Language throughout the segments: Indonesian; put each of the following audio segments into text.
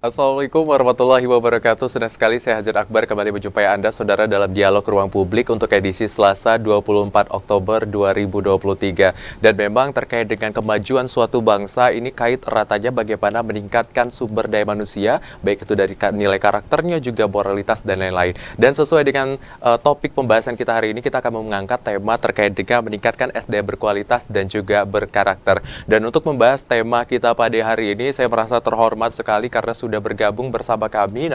Assalamualaikum warahmatullahi wabarakatuh. Senang sekali saya Hazir Akbar kembali menjumpai Anda, saudara, dalam Dialog Ruang Publik untuk edisi Selasa 24 Oktober 2023. Dan memang terkait dengan kemajuan suatu bangsa, ini kait eratnya bagaimana meningkatkan sumber daya manusia, baik itu dari nilai karakternya, juga moralitas, dan lain-lain. Dan sesuai dengan topik pembahasan kita hari ini, kita akan mengangkat tema terkait dengan meningkatkan SDM berkualitas dan juga berkarakter. Dan untuk membahas tema kita pada hari ini, saya merasa terhormat sekali karena sudah bergabung bersama kami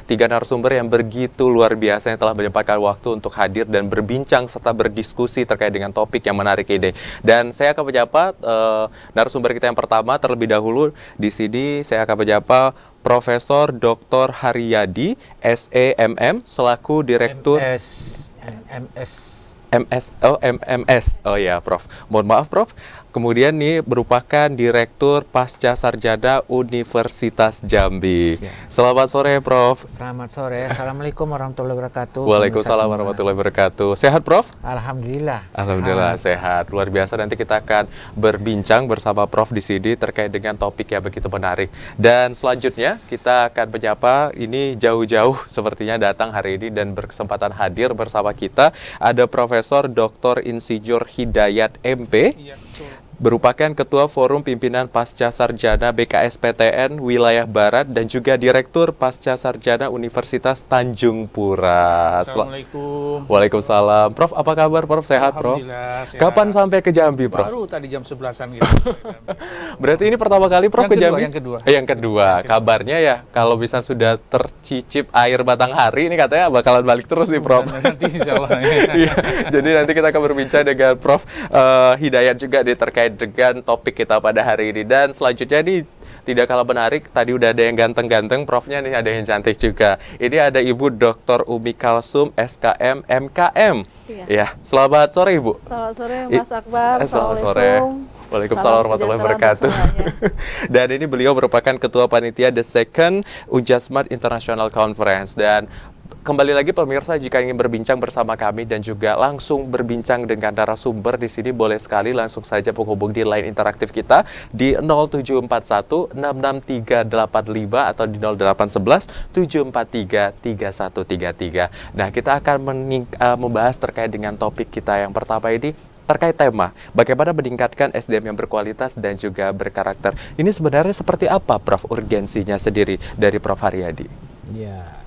tiga narasumber yang begitu luar biasa yang telah menyempatkan waktu untuk hadir dan berbincang serta berdiskusi terkait dengan topik yang menarik ini. Dan saya akan menyapa narasumber kita yang pertama terlebih dahulu. Di sini saya akan menyapa Profesor Dr. Haryadi, SEMM, selaku Direktur MMS. Oh ya, Prof. Mohon maaf, Prof. Kemudian nih merupakan Direktur Pasca Sarjana Universitas Jambi. Selamat sore, Prof. Selamat sore. Assalamualaikum warahmatullahi wabarakatuh. Waalaikumsalam warahmatullahi wabarakatuh. Sehat, Prof? Alhamdulillah. Alhamdulillah sehat. Luar biasa. Nanti kita akan berbincang bersama Prof di sini terkait dengan topik yang begitu menarik. Dan selanjutnya kita akan menyapa, ini jauh-jauh sepertinya datang hari ini dan berkesempatan hadir bersama kita, ada Profesor Dr. Insinyur Hidayat MP. Merupakan Ketua Forum Pimpinan Pasca Sarjana BKSPTN Wilayah Barat dan juga Direktur Pasca Sarjana Universitas Tanjung Pura. Assalamualaikum. Waalaikumsalam. Prof, apa kabar, Prof? Sehat, Prof? Alhamdulillah, sehat. Kapan sampai ke Jambi, Prof? Baru tadi jam 11-an gitu. Berarti ini pertama kali Prof ke Jambi? Yang kedua. Yang kedua. Kabarnya ya, kalau bisa sudah tercicip air Batanghari, ini katanya bakalan balik terus nih, Prof. Nanti insya Allah. Iya, jadi nanti kita akan berbincang dengan Prof Hidayat juga terkait dengan topik kita pada hari ini. Dan selanjutnya nih tidak kalah menarik, tadi udah ada yang ganteng-ganteng, Profnya nih ada yang cantik juga. Ini ada Ibu Dr. Umi Kalsum, SKM, MKM. Iya. Ya, selamat sore, Ibu. Selamat sore, Mas Akbar. Selamat sore. Waalaikumsalam warahmatullahi wabarakatuh. Dan ini beliau merupakan Ketua Panitia The Second Ujasmat International Conference. Dan kembali lagi pemirsa, jika ingin berbincang bersama kami dan juga langsung berbincang dengan narasumber di sini, boleh sekali langsung saja menghubung di line interaktif kita di 0741 66385 atau di 0811 743 3133. Nah, kita akan membahas terkait dengan topik kita yang pertama ini, terkait tema bagaimana meningkatkan SDM yang berkualitas dan juga berkarakter. Ini sebenarnya seperti apa, Prof, urgensinya sendiri dari Prof Haryadi? Ya,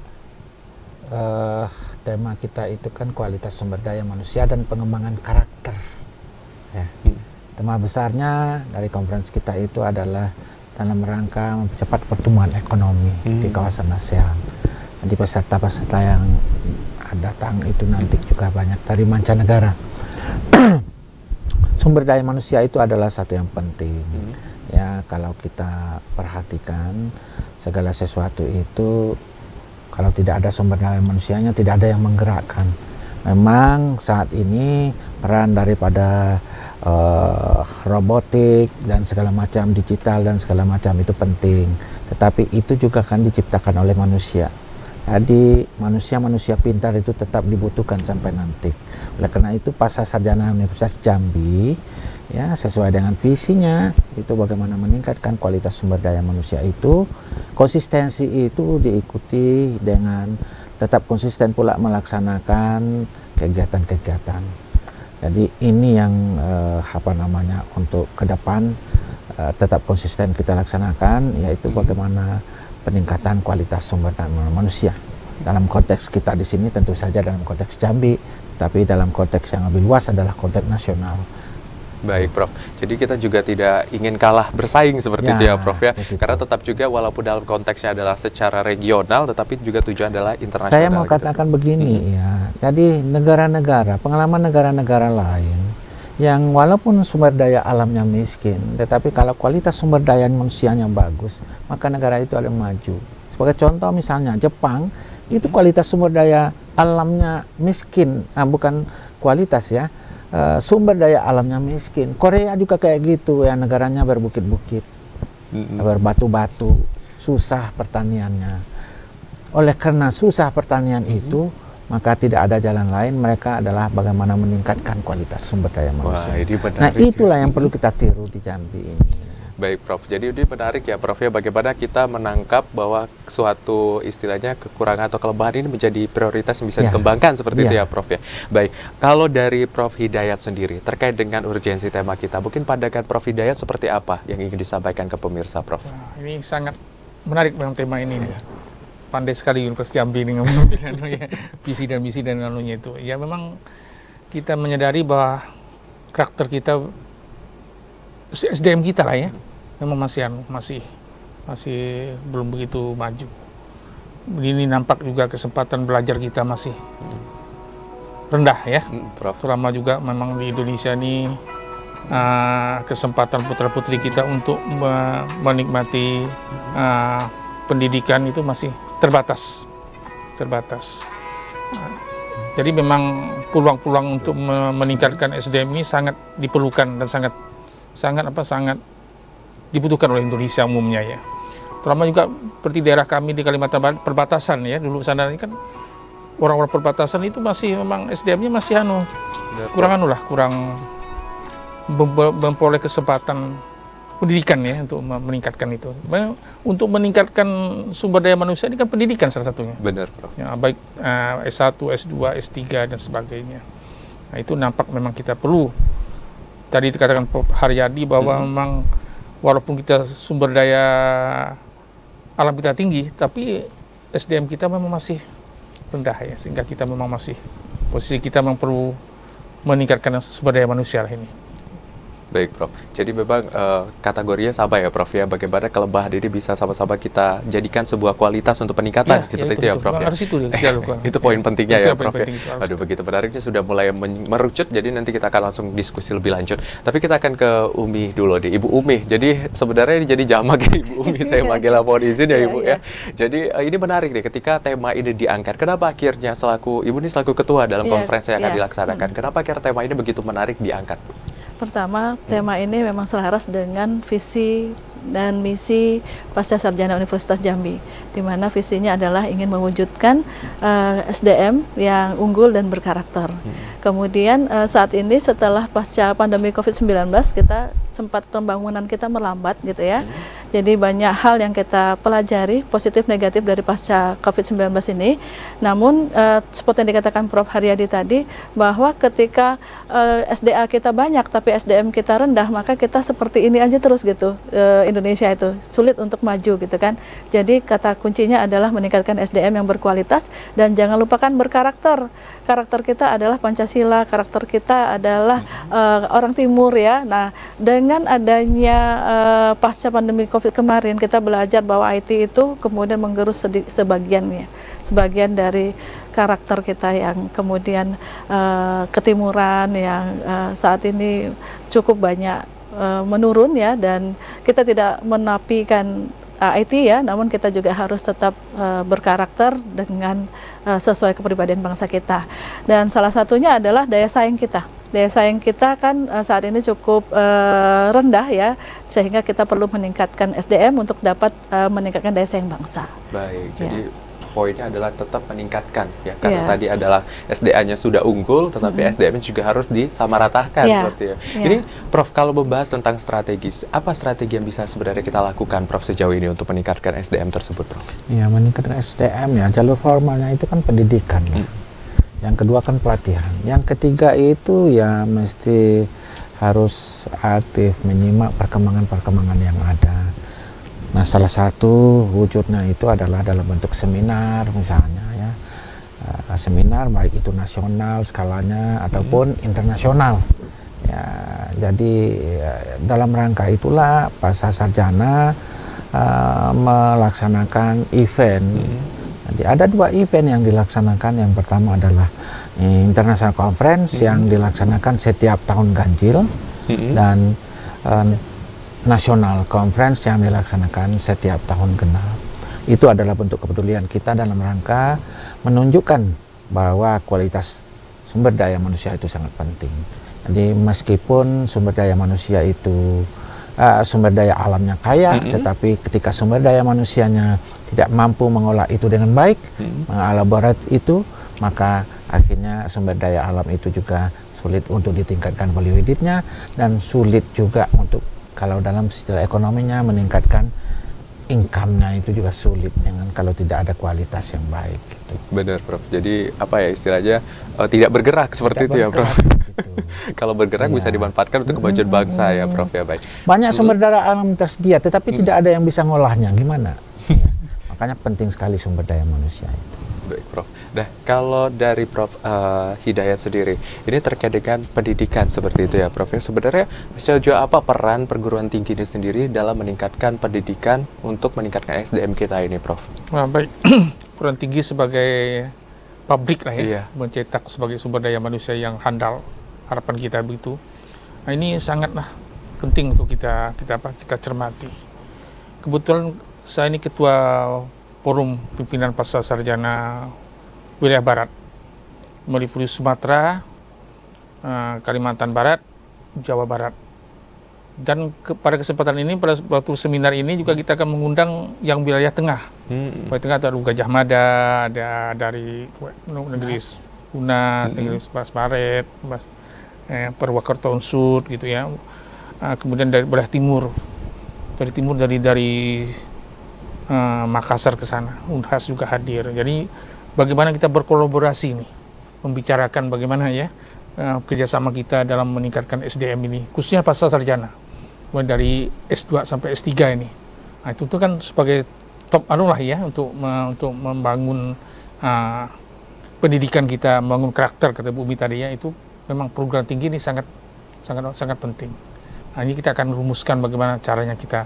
tema kita itu kan kualitas sumber daya manusia dan pengembangan karakter. Ya. Tema besarnya dari konferensi kita itu adalah dalam rangka mempercepat pertumbuhan ekonomi di kawasan ASEAN. Jadi peserta-peserta yang datang itu nanti juga banyak dari mancanegara. Sumber daya manusia itu adalah satu yang penting. Ya, kalau kita perhatikan segala sesuatu itu, kalau tidak ada sumber daya manusianya, tidak ada yang menggerakkan. Memang saat ini peran daripada robotik dan segala macam digital dan segala macam itu penting. Tetapi itu juga kan diciptakan oleh manusia. Jadi manusia pintar itu tetap dibutuhkan sampai nanti. Oleh karena itu Pasca Sarjana Universitas Jambi, ya, sesuai dengan visinya itu bagaimana meningkatkan kualitas sumber daya manusia itu, konsistensi itu diikuti dengan tetap konsisten pula melaksanakan kegiatan-kegiatan. Jadi ini yang untuk ke depan tetap konsisten kita laksanakan, yaitu bagaimana peningkatan kualitas sumber daya manusia. Dalam konteks kita di sini tentu saja dalam konteks Jambi, tapi dalam konteks yang lebih luas adalah konteks nasional. Baik, Prof. Jadi kita juga tidak ingin kalah bersaing seperti itu ya, Prof ya. Begitu. Karena tetap juga walaupun dalam konteksnya adalah secara regional, tetapi juga tujuan adalah internasional. Saya mau katakan begini ya. Jadi pengalaman negara-negara lain yang walaupun sumber daya alamnya miskin, tetapi kalau kualitas sumber daya manusianya bagus, maka negara itu akan maju. Sebagai contoh misalnya Jepang, itu kualitas sumber daya alamnya miskin, bukan kualitas ya, sumber daya alamnya miskin. Korea juga kayak gitu ya, negaranya berbukit-bukit, berbatu-batu, susah pertaniannya. Oleh karena susah pertanian itu, maka tidak ada jalan lain, mereka adalah bagaimana meningkatkan kualitas sumber daya manusia. Wah, ini benar. Nah, itulah yang perlu kita tiru di Jambi ini. Baik Prof, jadi ini menarik ya Prof ya, bagaimana kita menangkap bahwa suatu istilahnya kekurangan atau kelemahan ini menjadi prioritas yang bisa Ya. dikembangkan seperti itu Ya. ya Prof ya. Baik, kalau dari Prof Hidayat sendiri terkait dengan urgensi tema kita, mungkin pandangan Prof Hidayat seperti apa yang ingin disampaikan ke pemirsa Prof? Nah, ini sangat menarik memang tema ini. Pandai sekali Universitas Jambi dengan mengambil ya, visi dan misi dan anunya itu. Ya memang kita menyadari bahwa karakter kita, SDM kita lah ya, memang masih belum begitu maju. Ini nampak juga kesempatan belajar kita masih rendah ya. Prof. Terutama juga memang di Indonesia ini kesempatan putra-putri kita untuk menikmati pendidikan itu masih terbatas. Jadi memang peluang-peluang untuk meningkatkan SDM ini sangat diperlukan dan sangat dibutuhkan oleh Indonesia umumnya ya. Terutama juga seperti daerah kami di Kalimantan Barat perbatasan ya, dulu sana ini kan orang-orang perbatasan itu masih memang SDM-nya masih kurang memperoleh kesempatan pendidikan ya untuk meningkatkan itu. Untuk meningkatkan sumber daya manusia ini kan pendidikan salah satunya. Benar Prof. Ya, baik S1, S2, S3 dan sebagainya. Nah, itu nampak memang kita perlu. Tadi dikatakan Prof Haryadi bahwa memang walaupun kita sumber daya alam kita tinggi, tapi SDM kita memang masih rendah ya, sehingga kita memang masih posisi kita memang perlu meningkatkan sumber daya manusia ini. Baik Prof, jadi memang kategorinya sama ya Prof ya, bagaimana kelemahan ini bisa sama-sama kita jadikan sebuah kualitas untuk peningkatan, gitu ya Prof ya. Harus itu dia lakukan. Itu poin pentingnya ya Prof ya. Penting, Aduh begitu menariknya, sudah mulai merucut, jadi nanti kita akan langsung diskusi lebih lanjut. Tapi kita akan ke Umi dulu nih, Ibu Umi. Jadi sebenarnya ini jadi jamak ya Ibu Umi, saya manggil mohon izin ya Ibu ya. Jadi ini menarik nih ketika tema ini diangkat. Kenapa akhirnya Ibu ini selaku ketua dalam konferensi yang akan dilaksanakan, kenapa akhirnya tema ini begitu menarik diangkat? Pertama, tema ini memang selaras dengan visi dan misi Pasca Sarjana Universitas Jambi, di mana visinya adalah ingin mewujudkan SDM yang unggul dan berkarakter. Kemudian saat ini setelah pasca pandemi COVID-19 kita sempat pembangunan kita melambat gitu ya. Jadi banyak hal yang kita pelajari positif negatif dari pasca COVID-19 ini. Namun seperti yang dikatakan Prof Haryadi tadi, bahwa ketika SDA kita banyak tapi SDM kita rendah, maka kita seperti ini aja terus gitu. Indonesia itu sulit untuk maju gitu kan. Jadi kata kuncinya adalah meningkatkan SDM yang berkualitas dan jangan lupakan berkarakter. Karakter kita adalah Pancasila, karakter kita adalah orang Timur ya. Nah, dengan adanya pasca pandemi COVID kemarin, kita belajar bahwa IT itu kemudian menggerus sebagian dari karakter kita yang kemudian ketimuran yang saat ini cukup banyak menurun ya, dan kita tidak menafikan IT ya, namun kita juga harus tetap berkarakter dengan sesuai kepribadian bangsa kita. Dan salah satunya adalah daya saing kita. Daya saing kita kan saat ini cukup rendah ya, sehingga kita perlu meningkatkan SDM untuk dapat meningkatkan daya saing bangsa. Baik, jadi poinnya adalah tetap meningkatkan ya, karena tadi adalah SDA-nya sudah unggul, tetapi SDM-nya juga harus disamaratakan seperti itu. Ini Prof, kalau membahas tentang strategis, apa strategi yang bisa sebenarnya kita lakukan Prof sejauh ini untuk meningkatkan SDM tersebut Prof? Ya, meningkatkan SDM ya, jalur formalnya itu kan pendidikan ya. Yang kedua kan pelatihan. Yang ketiga itu ya mesti harus aktif menyimak perkembangan-perkembangan yang ada. Nah, salah satu wujudnya itu adalah dalam bentuk seminar misalnya ya. Seminar baik itu nasional skalanya ataupun internasional. Ya, jadi dalam rangka itulah Pasca Sarjana melaksanakan event. Jadi ada 2 event yang dilaksanakan. Yang pertama adalah International Conference yang dilaksanakan setiap tahun ganjil, dan National Conference yang dilaksanakan setiap tahun genap. Itu adalah bentuk kepedulian kita dalam rangka menunjukkan bahwa kualitas sumber daya manusia itu sangat penting. Jadi meskipun sumber daya manusia itu sumber daya alamnya kaya, tetapi ketika sumber daya manusianya tidak mampu mengolah itu dengan baik, mengelaborate itu, maka akhirnya sumber daya alam itu juga sulit untuk ditingkatkan value added-nya dan sulit juga untuk kalau dalam istilah ekonominya meningkatkan income-nya itu juga sulit dengan kalau tidak ada kualitas yang baik gitu. Benar, Prof. Jadi apa ya istilahnya tidak bergerak seperti itu ya, Prof. Gitu. Kalau bergerak Iya. bisa dimanfaatkan untuk kemajuan bangsa ya, Prof ya, baik. Banyak sumber daya alam tersedia, tetapi tidak ada yang bisa ngolahnya. Gimana? Ya. Makanya penting sekali sumber daya manusia itu. Baik, Prof. Nah, kalau dari Prof Hidayat sendiri, ini terkait dengan pendidikan seperti itu ya, Prof. Ya, sebenarnya sejauh apa peran perguruan tinggi ini sendiri dalam meningkatkan pendidikan untuk meningkatkan SDM kita ini, Prof? Nah, baik. Perguruan tinggi sebagai pabrik lah ya, Iya. mencetak sebagai sumber daya manusia yang handal, harapan kita begitu. Nah, ini sangatlah penting untuk kita cermati. Kebetulan saya ini ketua Forum Pimpinan Pasca Sarjana Wilayah Barat, meliputi Sumatera, Kalimantan Barat, Jawa Barat. Dan pada kesempatan ini, pada waktu seminar ini juga kita akan mengundang yang wilayah tengah. Wilayah tengah ada Gajah Mada, ada dari negeri Unas, negeri Bas Baret, Purwakarta Unsur gitu ya. Kemudian dari belah timur, dari Makassar ke sana, Unhas juga hadir. Jadi bagaimana kita berkolaborasi nih, membicarakan bagaimana ya kerjasama kita dalam meningkatkan SDM ini, khususnya pasca sarjana, mulai dari S2 sampai S3 ini. Nah, itu tuh kan sebagai top lah ya untuk membangun pendidikan kita, membangun karakter kata Bu Umi tadi ya, itu memang perguruan tinggi ini sangat penting. Nah, ini kita akan rumuskan bagaimana caranya kita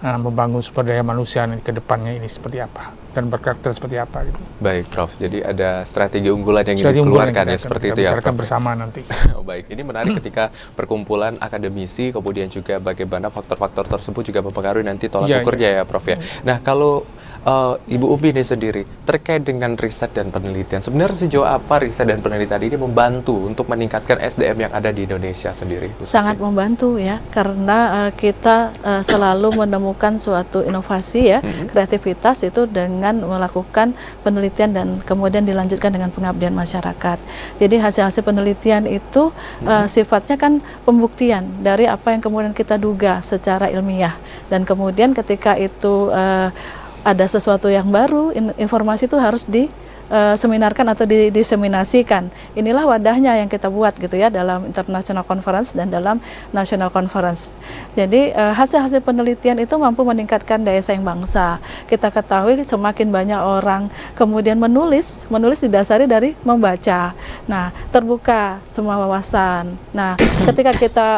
membangun sumber daya manusia ke depannya ini seperti apa dan berkarakter seperti apa gitu. Baik, Prof. Jadi ada strategi unggulan yang ingin dikeluarkan ya seperti itu ya, bicarakan Prof. bersama nanti. Oh, baik, ini menarik ketika perkumpulan akademisi, kemudian juga bagaimana faktor-faktor tersebut juga mempengaruhi nanti tolak ukurnya ya, Prof ya. Nah, kalau Ibu Umi ini sendiri terkait dengan riset dan penelitian, sebenarnya sejauh apa riset dan penelitian ini membantu untuk meningkatkan SDM yang ada di Indonesia sendiri? Sangat membantu ya, karena kita selalu menemukan suatu inovasi ya, kreativitas itu dengan melakukan penelitian dan kemudian dilanjutkan dengan pengabdian masyarakat. Jadi hasil-hasil penelitian itu sifatnya kan pembuktian dari apa yang kemudian kita duga secara ilmiah, dan kemudian ketika itu ada sesuatu yang baru, informasi itu harus diseminarkan atau diseminasikan. Inilah wadahnya yang kita buat gitu ya, dalam international conference dan dalam national conference. Jadi hasil-hasil penelitian itu mampu meningkatkan daya saing bangsa. Kita ketahui semakin banyak orang kemudian menulis didasari dari membaca. Nah, terbuka semua wawasan. Nah, ketika kita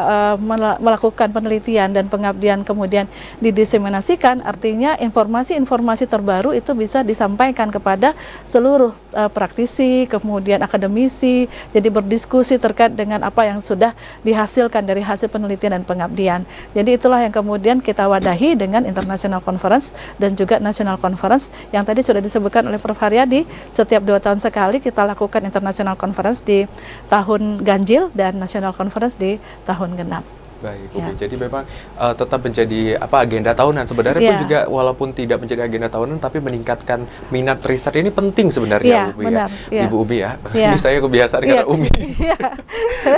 melakukan penelitian dan pengabdian kemudian didiseminasikan, artinya informasi-informasi terbaru itu bisa disampaikan kepada seluruh praktisi, kemudian akademisi, jadi berdiskusi terkait dengan apa yang sudah dihasilkan dari hasil penelitian dan pengabdian. Jadi itulah yang kemudian kita wadahi dengan International Conference dan juga National Conference yang tadi sudah disebutkan oleh Prof. Haryadi. Setiap 2 tahun sekali kita lakukan International Conference di tahun ganjil dan National Conference di tahun genap. Baik, Umi. Jadi memang tetap menjadi agenda tahunan sebenarnya pun juga walaupun tidak menjadi agenda tahunan tapi meningkatkan minat riset ini penting sebenarnya, Umi benar, ya. Ibu Umi ya. Ini saya kebiasaan kata Umi.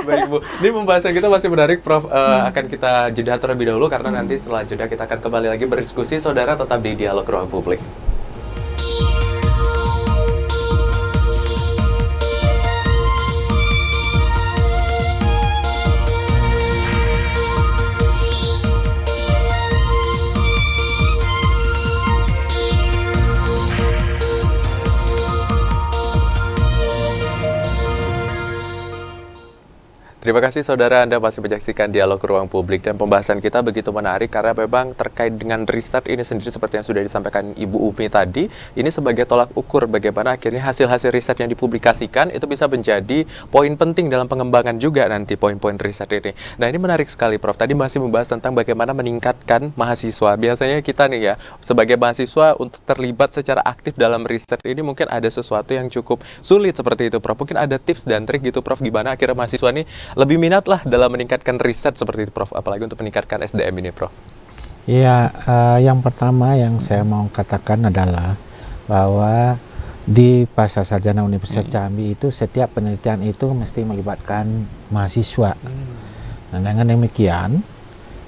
Baik, Bu. Ini pembahasan kita masih menarik, Prof. Akan kita jeda terlebih dahulu karena nanti setelah jeda kita akan kembali lagi berdiskusi. Saudara tetap di Dialog Ruang Publik. Terima kasih saudara, Anda masih menyaksikan Dialog Ruang Publik, dan pembahasan kita begitu menarik karena memang terkait dengan riset ini sendiri seperti yang sudah disampaikan Ibu Umi tadi, ini sebagai tolak ukur bagaimana akhirnya hasil-hasil riset yang dipublikasikan itu bisa menjadi poin penting dalam pengembangan juga nanti poin-poin riset ini. Nah, ini menarik sekali, Prof. Tadi masih membahas tentang bagaimana meningkatkan mahasiswa. Biasanya kita nih ya, sebagai mahasiswa untuk terlibat secara aktif dalam riset ini mungkin ada sesuatu yang cukup sulit seperti itu, Prof. Mungkin ada tips dan trik gitu, Prof, gimana akhirnya mahasiswa ini lebih minat lah dalam meningkatkan riset seperti itu, Prof, apalagi untuk meningkatkan SDM ini, Prof. Ya, yang pertama yang saya mau katakan adalah bahwa di Pasca Sarjana Universitas Jambi itu setiap penelitian itu mesti melibatkan mahasiswa. Nah, dengan demikian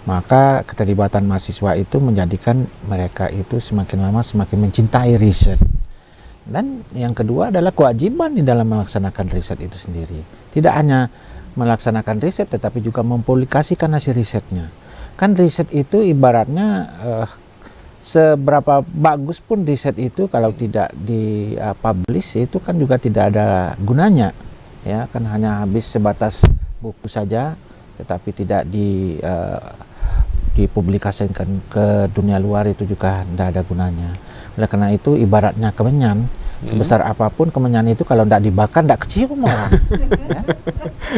Maka keterlibatan mahasiswa itu menjadikan mereka itu semakin lama semakin mencintai riset. Dan yang kedua adalah kewajiban di dalam melaksanakan riset itu sendiri. Tidak hanya melaksanakan riset tetapi juga mempublikasikan hasil risetnya. Kan riset itu ibaratnya seberapa bagus pun riset itu kalau tidak dipublish itu kan juga tidak ada gunanya. Ya, kan hanya habis sebatas buku saja tetapi tidak dipublikasikan ke dunia luar, itu juga tidak ada gunanya. Oleh karena itu ibaratnya kemenyan, sebesar apapun kemenyan itu kalau tidak dibakar tidak kecium orang. Ya.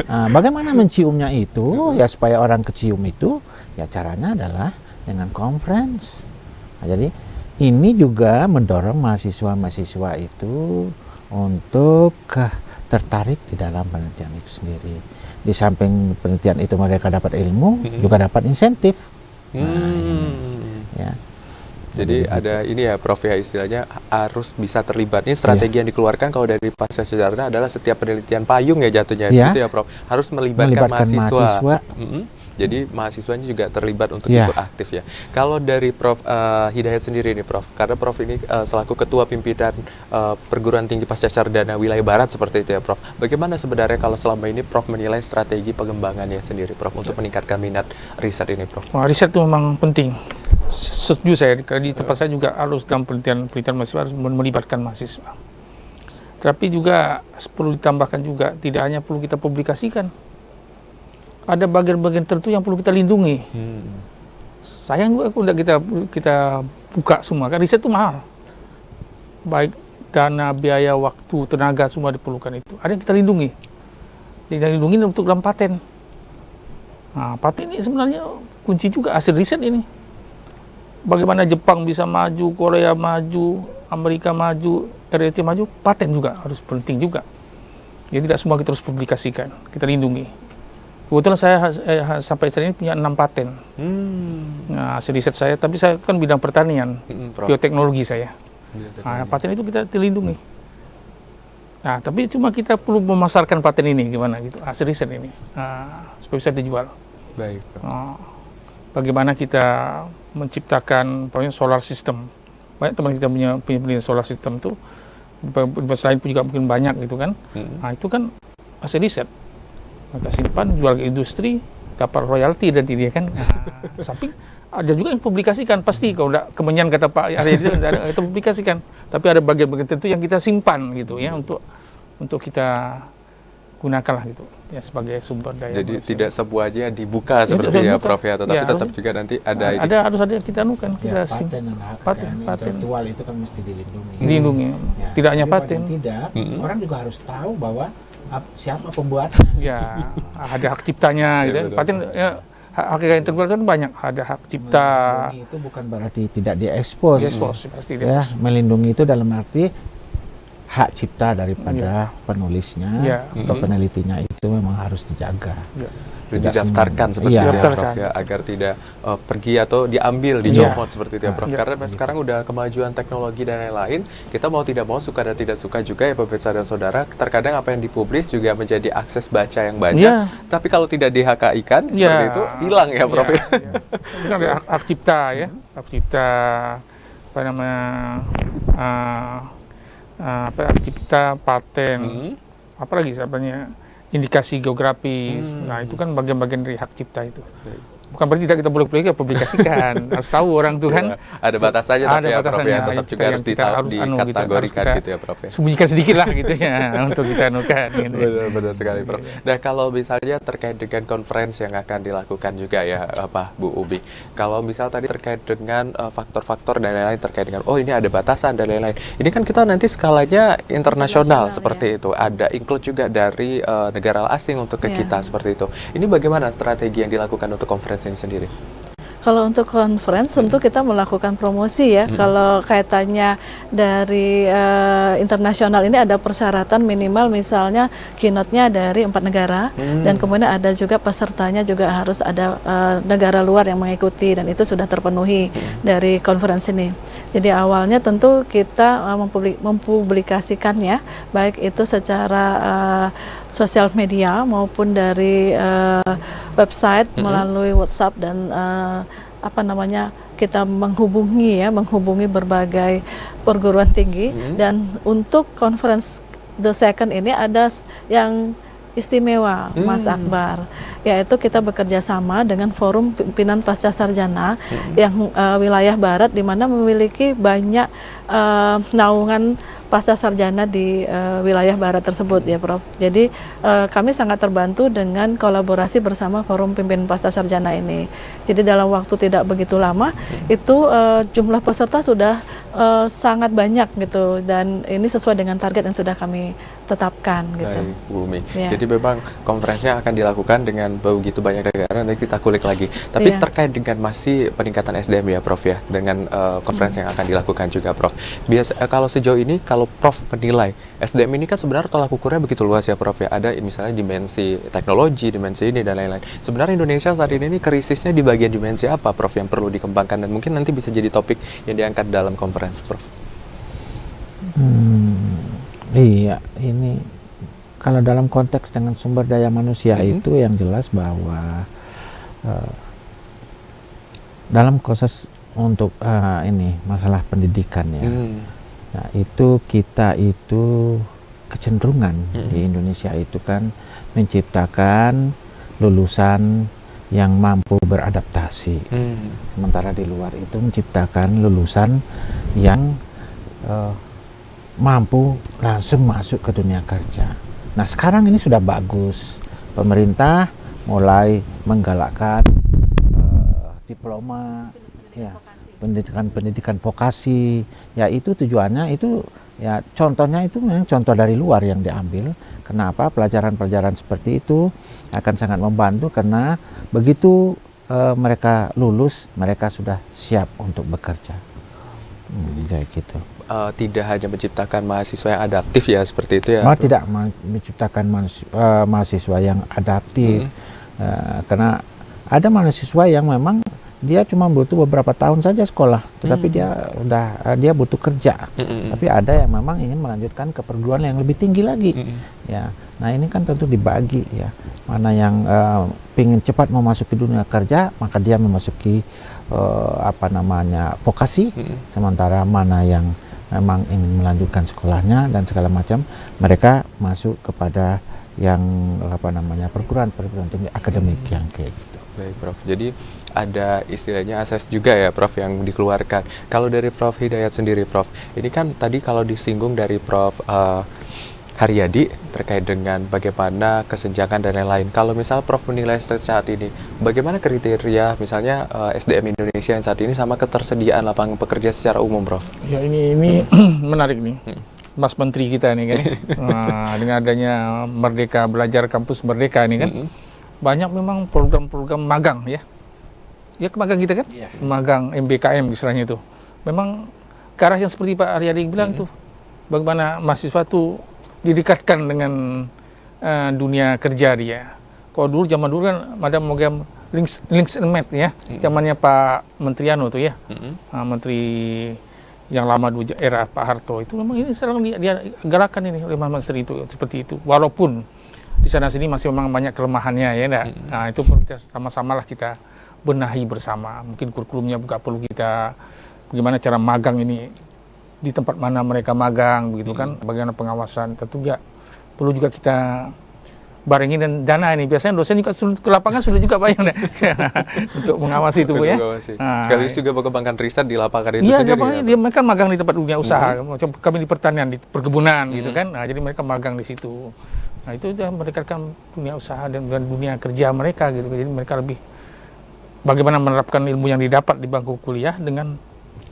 Nah, bagaimana menciumnya itu ya supaya orang kecium itu ya caranya adalah dengan conference. Nah, jadi ini juga mendorong mahasiswa-mahasiswa itu untuk tertarik di dalam penelitian itu sendiri. Di samping penelitian itu mereka dapat ilmu, juga dapat insentif. Nah, ini, ya. Jadi ada ini ya Prof ya, istilahnya harus bisa terlibat. Ini strategi yang dikeluarkan kalau dari Pasca Sarjana adalah setiap penelitian payung ya jatuhnya, gitu ya Prof. Harus melibatkan mahasiswa. Jadi mahasiswanya juga terlibat untuk ikut aktif ya. Kalau dari Prof Hidayat sendiri nih Prof, karena Prof ini selaku Ketua Pimpinan Perguruan Tinggi Pasca Sarjana Wilayah Barat seperti itu ya Prof. Bagaimana sebenarnya kalau selama ini Prof menilai strategi pengembangannya sendiri Prof untuk meningkatkan minat riset ini Prof? Riset itu memang penting. Setuju saya, di tempat saya juga harus dalam penelitian mahasiswa harus melibatkan mahasiswa. Tapi juga perlu ditambahkan juga, tidak hanya perlu kita publikasikan, ada bagian-bagian tertentu yang perlu kita lindungi. Sayang juga udah kita buka semua, kan riset itu mahal. Baik dana, biaya, waktu, tenaga semua diperlukan itu. Ada yang kita lindungi. Kita lindungi untuk dalam paten. Nah, paten ini sebenarnya kunci juga hasil riset ini. Bagaimana Jepang bisa maju, Korea maju, Amerika maju, RRT maju, paten juga harus penting juga. Jadi tidak semua kita harus publikasikan, kita lindungi. Kebetulan saya sampai saat ini punya 6 paten. Nah, hasil riset saya, tapi saya kan bidang pertanian, bioteknologi saya. Nah, paten itu kita dilindungi. Nah, tapi cuma kita perlu memasarkan paten ini gimana gitu, hasil riset ini, supaya bisa dijual. Baik. Bagaimana kita menciptakan solar system. Banyak teman kita punya penelitian solar system itu, selain pun juga mungkin banyak gitu kan. Nah, itu kan hasil riset. Maka simpan, jual ke industri, dapat royalti dan dia kan. Samping ada juga yang publikasikan, pasti kalau tidak kemenyan kata Pak Arya itu kita publikasikan. Tapi ada bagian-bagian tertentu yang kita simpan gitu ya untuk kita gunakan lah gitu ya sebagai sumber daya. Jadi tidak semuanya dibuka seperti ya Prof ya, tetapi tetap juga nanti ada ini. Harus ada kita anukan, kita paten intelektual itu kan mesti dilindungi. Dilindungi. Ya, tidak hanya paten. Tidak, orang juga harus tahu bahwa siapa pembuatnya. Ya, ada hak ciptanya gitu. Paten ya, hak intelektual kan banyak, ada hak cipta. Melindungi itu bukan berarti tidak diekspos. Pasti ya, melindungi itu dalam arti hak cipta daripada penulisnya atau penelitinya itu memang harus dijaga. Didaftarkan seperti itu ya Prof ya, agar tidak pergi atau diambil, dicopot seperti itu ya Prof. Karena sekarang udah kemajuan teknologi dan lain-lain, kita mau tidak mau, suka dan tidak suka juga ya pemirsa dan saudara, terkadang apa yang dipublis juga menjadi akses baca yang banyak, tapi kalau tidak di HKI-kan seperti itu, hilang ya Prof ya. Itu kan ada hak cipta ya, hak cipta apa namanya, hak cipta, paten, apa lagi sebenarnya, indikasi geografis. Nah, itu kan bagian-bagian dari hak cipta itu. Bukan berarti tidak kita boleh publikasikan. Harus tahu orang tuh kan. Ada batasannya tapi ya Prof ya, tetap juga harus dikategorikan gitu ya Prof ya. Sembunyikan sedikit lah gitu ya untuk kita anukan gitu. Benar sekali Prof. Nah, kalau misalnya terkait dengan konferensi yang akan dilakukan juga ya Bu Ubi. Kalau misal tadi terkait dengan faktor-faktor dan lain-lain terkait dengan ini ada batasan dan lain-lain. Ini kan kita nanti skalanya internasional seperti itu. Ada include juga dari negara asing untuk ke kita seperti itu. Ini bagaimana strategi yang dilakukan untuk konferensi ini sendiri? Kalau untuk conference tentu kita melakukan promosi ya. Kalau kaitannya dari internasional ini ada persyaratan minimal misalnya keynote-nya dari 4 negara dan kemudian ada juga pesertanya juga harus ada negara luar yang mengikuti dan itu sudah terpenuhi dari conference ini. Jadi awalnya tentu kita mempublikasikannya, baik itu secara sosial media maupun dari website melalui WhatsApp dan kita menghubungi berbagai perguruan tinggi. Dan untuk conference the second ini ada yang istimewa, Mas Akbar, yaitu kita bekerja sama dengan Forum Pimpinan Pasca Sarjana yang wilayah Barat, di mana memiliki banyak naungan pasca sarjana di wilayah Barat tersebut, ya Prof. Jadi kami sangat terbantu dengan kolaborasi bersama Forum Pimpinan Pasca Sarjana ini. Jadi dalam waktu tidak begitu lama itu jumlah peserta sudah sangat banyak gitu, dan ini sesuai dengan target yang sudah kami tetapkan gitu. Baik, Bu Umi. Ya. Jadi memang konferensinya akan dilakukan dengan begitu banyak negara, nanti kita kulik lagi. Tapi terkait dengan masih peningkatan SDM ya Prof ya, dengan konferensi yang akan dilakukan juga Prof. Kalau sejauh ini, kalau Prof menilai SDM ini kan sebenarnya tolak ukurnya begitu luas ya Prof ya. Ada misalnya dimensi teknologi, dimensi ini dan lain-lain. Sebenarnya Indonesia saat ini krisisnya di bagian dimensi apa Prof yang perlu dikembangkan, dan mungkin nanti bisa jadi topik yang diangkat dalam konferensi Prof. Iya, ini kalau dalam konteks dengan sumber daya manusia itu yang jelas bahwa dalam proses untuk ini masalah pendidikan ya, nah itu kita itu kecenderungan di Indonesia itu kan menciptakan lulusan yang mampu beradaptasi, sementara di luar itu menciptakan lulusan yang mampu langsung masuk ke dunia kerja. Nah sekarang ini sudah bagus, pemerintah mulai menggalakkan diploma, ya, pendidikan vokasi, ya itu tujuannya itu ya, contohnya itu memang contoh dari luar yang diambil. Kenapa? Pelajaran-pelajaran seperti itu akan sangat membantu, karena begitu mereka lulus, mereka sudah siap untuk bekerja. Kayak gitu. Tidak hanya menciptakan mahasiswa yang adaptif ya, seperti itu ya? Tidak menciptakan mahasiswa yang adaptif, karena ada mahasiswa yang memang dia cuma butuh beberapa tahun saja sekolah, tetapi dia butuh kerja. Tapi ada yang memang ingin melanjutkan ke perguruan yang lebih tinggi lagi. Ya, nah ini kan tentu dibagi ya. Mana yang ingin cepat memasuki dunia kerja, maka dia memasuki vokasi, sementara mana yang memang ingin melanjutkan sekolahnya dan segala macam, mereka masuk kepada yang perguruan tinggi akademik yang kayak gitu. Baik Prof, jadi ada istilahnya asas juga ya Prof yang dikeluarkan. Kalau dari Prof Hidayat sendiri Prof, ini kan tadi kalau disinggung dari Prof Haryadi terkait dengan bagaimana kesenjangan dan lain-lain. Kalau misal Prof menilai saat ini, bagaimana kriteria misalnya SDM Indonesia yang saat ini sama ketersediaan lapangan pekerja secara umum Prof? Ya ini menarik nih, Mas Menteri kita nih kan. Nah, dengan adanya Merdeka Belajar Kampus Merdeka ini kan, banyak memang program-program magang ya. Ya magang kita kan, magang MBKM istilahnya itu. Memang ke arah yang seperti Pak Haryadi bilang tuh, bagaimana mahasiswa tuh didekatkan dengan dunia kerja dia. Kalau zaman dulu kan ada program Links and Match ya, zamannya Pak Menteriano tuh ya, Menteri yang lama dulu era Pak Harto itu, memang ini sekarang dia galakan ini oleh Mas Menteri itu seperti itu. Walaupun di sana sini masih memang banyak kelemahannya ya, nah itu pun kita sama-sama lah kita benahi bersama. Mungkin kurikulumnya juga perlu kita, bagaimana cara magang ini, di tempat mana mereka magang begitu kan, bagaimana pengawasan, tentu juga perlu juga kita barengi dan dana ini. Biasanya dosen juga ke lapangan sudah juga banyak untuk mengawasi itu Bu ya. Nah, sekaligus juga mengembangkan riset di lapangan itu sendiri. Ya, dia mereka magang di tempat dunia usaha, macam kami di pertanian, di perkebunan gitu kan. Nah, jadi mereka magang di situ. Nah, itu sudah mendekatkan dunia usaha dan dunia kerja mereka gitu. Jadi mereka lebih bagaimana menerapkan ilmu yang didapat di bangku kuliah dengan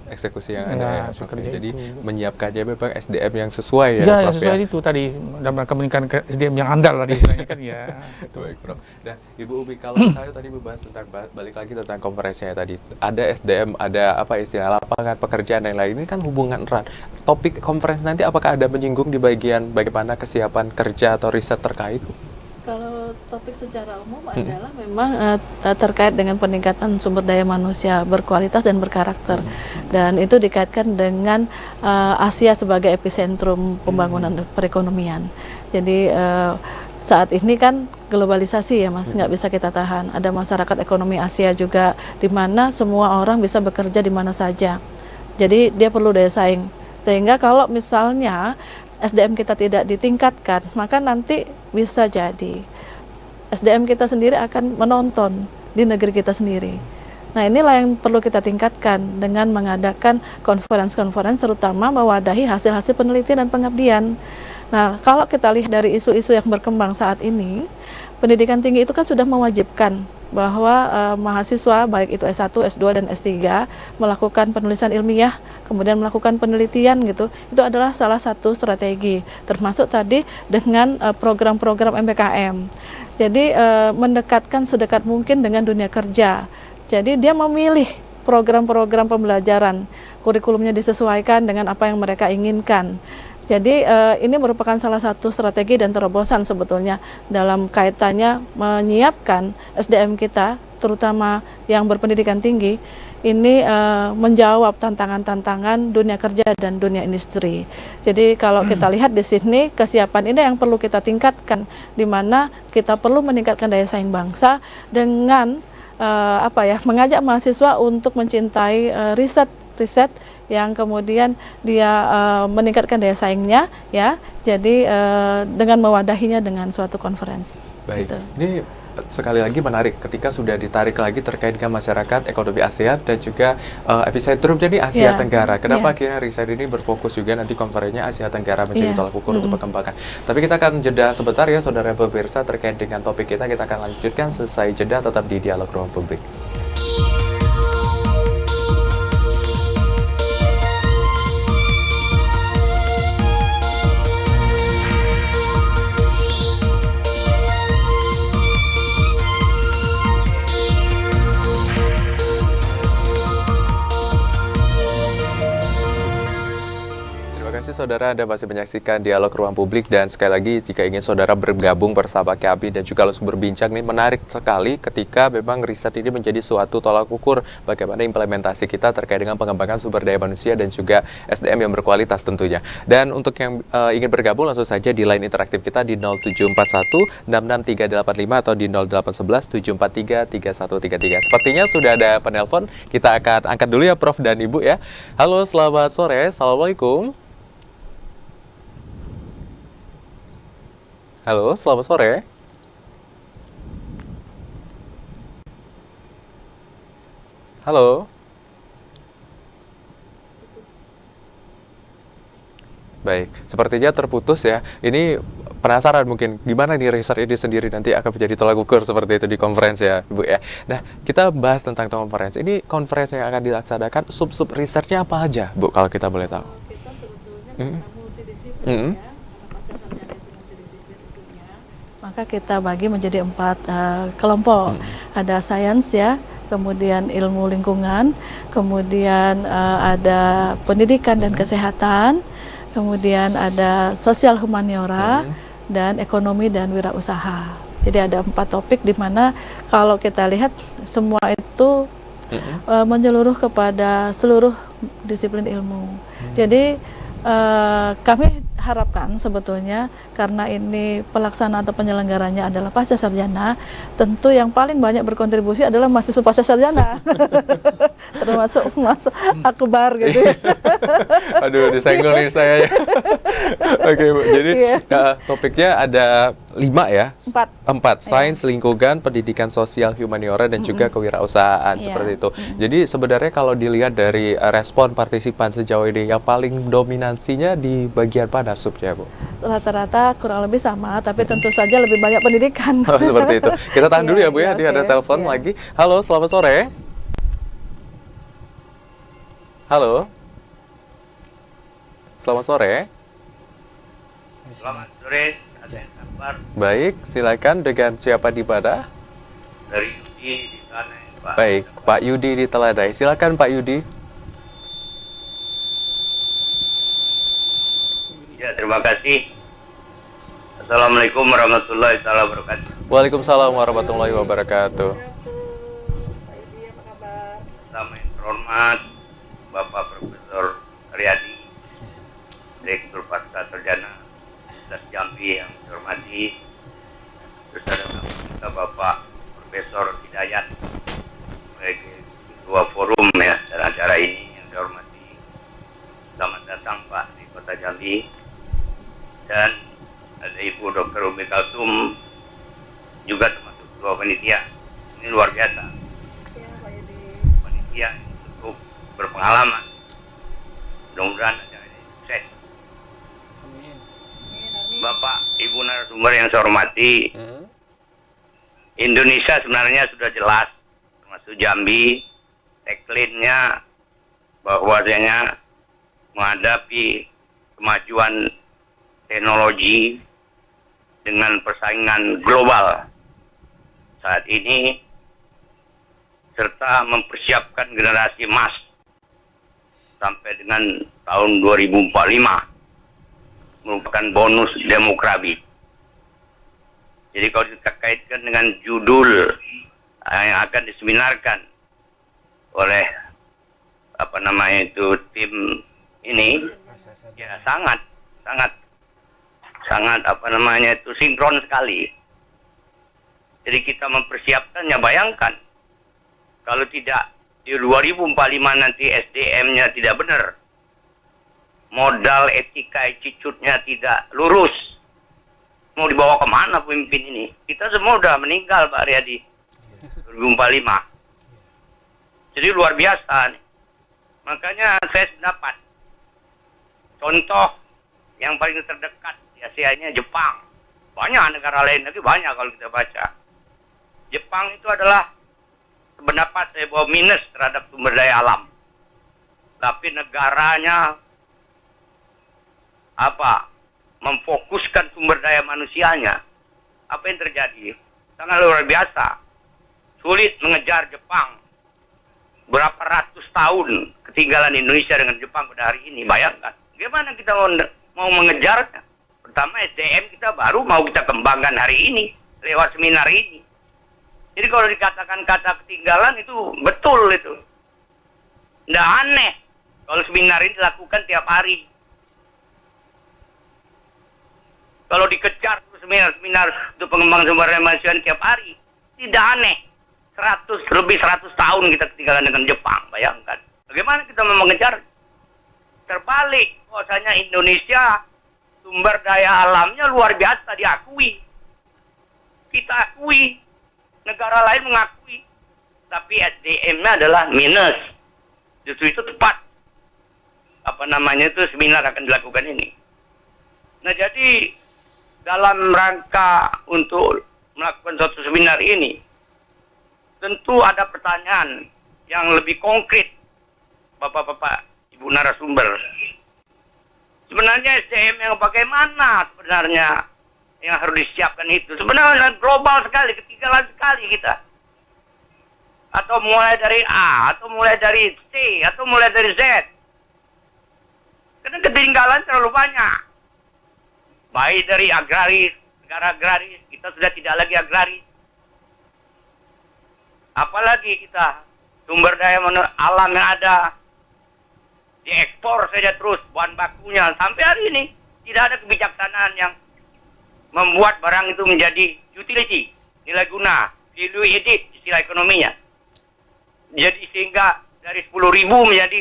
eksekusi yang ada ya, Prof. Jadi itu menyiapkannya memang SDM yang sesuai ya, ya, Prof, sesuai itu tadi, dan mereka meningkatkan SDM yang andal tadi istilahnya kan ya. Baik Prof. Nah Ibu Umi, kalau misalnya tadi membahas tentang, balik lagi tentang konferensinya tadi, ada SDM, ada apa istilah lapangan pekerjaan dan lain-lain, ini kan hubungan erat. Topik konferensi nanti apakah ada menyinggung di bagian bagaimana kesiapan kerja atau riset terkait? Kalau topik secara umum adalah memang terkait dengan peningkatan sumber daya manusia berkualitas dan berkarakter, dan itu dikaitkan dengan Asia sebagai epicentrum pembangunan perekonomian. Jadi saat ini kan globalisasi ya Mas, nggak bisa kita tahan. Ada masyarakat ekonomi Asia juga, di mana semua orang bisa bekerja di mana saja. Jadi dia perlu daya saing. Sehingga kalau misalnya SDM kita tidak ditingkatkan, maka nanti bisa jadi SDM kita sendiri akan menonton di negeri kita sendiri. Nah, inilah yang perlu kita tingkatkan dengan mengadakan konferensi-konferensi, terutama mewadahi hasil-hasil penelitian dan pengabdian. Nah, kalau kita lihat dari isu-isu yang berkembang saat ini, pendidikan tinggi itu kan sudah mewajibkan bahwa mahasiswa baik itu S1, S2 dan S3 melakukan penulisan ilmiah, kemudian melakukan penelitian gitu. Itu adalah salah satu strategi, termasuk tadi dengan program-program MBKM. Jadi mendekatkan sedekat mungkin dengan dunia kerja. Jadi dia memilih program-program pembelajaran, kurikulumnya disesuaikan dengan apa yang mereka inginkan. Jadi ini merupakan salah satu strategi dan terobosan sebetulnya dalam kaitannya menyiapkan SDM kita, terutama yang berpendidikan tinggi, ini menjawab tantangan-tantangan dunia kerja dan dunia industri. Jadi kalau kita lihat di sini, kesiapan ini yang perlu kita tingkatkan, di mana kita perlu meningkatkan daya saing bangsa dengan mengajak mahasiswa untuk mencintai riset yang kemudian dia meningkatkan daya saingnya, ya. Jadi dengan mewadahinya dengan suatu konferensi. Baik, gitu. ini sekali lagi menarik ketika sudah ditarik lagi terkait dengan masyarakat ekonomi ASEAN dan juga epicentrum jadi Asia Tenggara. Kenapa akhirnya riset ini berfokus juga nanti konferensinya Asia Tenggara menjadi tolak ukur untuk perkembangan. Tapi kita akan jeda sebentar ya saudara pemirsa terkait dengan topik kita akan lanjutkan selesai jeda, tetap di Dialog Ruang Publik. Saudara, Anda masih menyaksikan Dialog Ruang Publik, dan sekali lagi jika ingin saudara bergabung bersama kami dan juga langsung berbincang, nih menarik sekali ketika memang riset ini menjadi suatu tolak ukur bagaimana implementasi kita terkait dengan pengembangan sumber daya manusia dan juga SDM yang berkualitas tentunya. Dan untuk yang ingin bergabung langsung saja di line interaktif kita di 0741 66385 atau di 0811 743 3133. Sepertinya sudah ada penelpon, kita akan angkat dulu ya Prof dan Ibu ya. Halo, selamat sore. Assalamualaikum. Halo, selamat sore. Halo. Baik, sepertinya terputus ya. Ini penasaran mungkin gimana nih riset ini sendiri nanti akan menjadi tolak ukur seperti itu di konferensi ya, Bu ya. Nah, kita bahas tentang konferensi. Ini konferensi yang akan dilaksanakan, sub-sub risetnya apa aja, Bu, kalau kita boleh tahu? Kita sebetulnya multidisiplin ya. Maka kita bagi menjadi 4 kelompok. Ada sains ya, kemudian ilmu lingkungan, kemudian ada pendidikan dan kesehatan, kemudian ada sosial humaniora, dan ekonomi dan wirausaha. Jadi ada 4 topik di mana kalau kita lihat semua itu menyeluruh kepada seluruh disiplin ilmu. Jadi kami harapkan sebetulnya karena ini pelaksana atau penyelenggaranya adalah pasca sarjana, tentu yang paling banyak berkontribusi adalah mahasiswa pasca sarjana, termasuk akbar gitu. Aduh, disenggol nih saya ya. Oke, Bu. Jadi topiknya ada 5 ya? 4. Sains, lingkungan, pendidikan sosial, humaniora, dan juga kewirausahaan seperti itu. Jadi sebenarnya kalau dilihat dari respon partisipan sejauh ini, yang paling dominansinya di bagian mana subnya, Bu? Rata-rata kurang lebih sama, tapi tentu saja lebih banyak pendidikan. Oh, seperti itu. Kita tahan dulu ya, Bu ya. Ada telepon lagi. Halo, selamat sore. Halo. Selamat sore. Selamat sore, ada kabar. Baik, silakan, dengan siapa di mana? Dari Yudi di sana, Pak. Baik, Pak Yudi di Teladai. Silakan Pak Yudi. Ya, terima kasih. Assalamualaikum warahmatullahi wabarakatuh. Waalaikumsalam warahmatullahi wabarakatuh. Sama yang terhormat Bapak Profesor Riyadi, Direktur Pasca Sarjana Universitas Jambi yang saya hormati. Terus ada kita Bapak Profesor Hidayat sebagai Ketua Forum ya dalam acara ini yang saya hormati. Selamat datang Pak di Kota Jambi. Dan ada Ibu Dr. Umi Kalsum juga termasuk ketua panitia. Ini luar biasa. Panitia yang cukup berpengalaman. Mudah-mudahan acara ini sukses. Bapak, Ibu narasumber yang saya hormati, Indonesia sebenarnya sudah jelas, termasuk Jambi, tagline-nya bahwasanya menghadapi kemajuan teknologi dengan persaingan global saat ini, serta mempersiapkan generasi emas sampai dengan tahun 2045 merupakan bonus demografi. Jadi kalau kita kaitkan dengan judul yang akan diseminarkan oleh tim ini, ya sangat sinkron sekali. Jadi kita mempersiapkannya, bayangkan kalau tidak di 2045 nanti SDM-nya tidak benar, modal etika attitude-nya tidak lurus, mau dibawa kemana pemimpin ini? Kita semua udah meninggal Pak Riyadi 2045. Jadi luar biasa nih. Makanya saya sependapat, contoh yang paling terdekat di Asia-nya Jepang. Banyak negara lain lagi, banyak kalau kita baca. Jepang itu adalah sependapat saya bahwa minus terhadap sumber daya alam. Tapi negaranya memfokuskan sumber daya manusianya. Apa yang terjadi? Sangat luar biasa. Sulit mengejar Jepang. Berapa ratus tahun ketinggalan Indonesia dengan Jepang pada hari ini. Bayangkan, gimana kita mau mengejarnya? Pertama, SDM kita baru mau kita kembangkan hari ini lewat seminar ini. Jadi kalau dikatakan kata ketinggalan itu betul itu. Nggak aneh kalau seminar ini dilakukan tiap hari. Kalau dikejar seminar untuk pengembangan sumber daya manusia tiap hari, tidak aneh. 100 tahun kita ketinggalan dengan Jepang, bayangkan. Bagaimana kita mau mengejar? Terbalik, bahwasanya Indonesia sumber daya alamnya luar biasa diakui. Kita akui, negara lain mengakui, tapi SDM-nya adalah minus. Justru itu tepat. Seminar akan dilakukan ini. Nah, jadi dalam rangka untuk melakukan suatu seminar ini, tentu ada pertanyaan yang lebih konkret, Bapak-bapak, Ibu narasumber. Sebenarnya SDM yang bagaimana sebenarnya yang harus disiapkan itu? Sebenarnya global sekali, ketinggalan sekali kita. Atau mulai dari A, atau mulai dari C, atau mulai dari Z. Karena ketinggalan terlalu banyak. Baik dari agraris, negara agraris, kita sudah tidak lagi agraris. Apalagi kita sumber daya alam yang ada diekspor saja terus bahan bakunya sampai hari ini tidak ada kebijaksanaan yang membuat barang itu menjadi utility, nilai guna, value added istilah ekonominya. Jadi sehingga dari 10.000 menjadi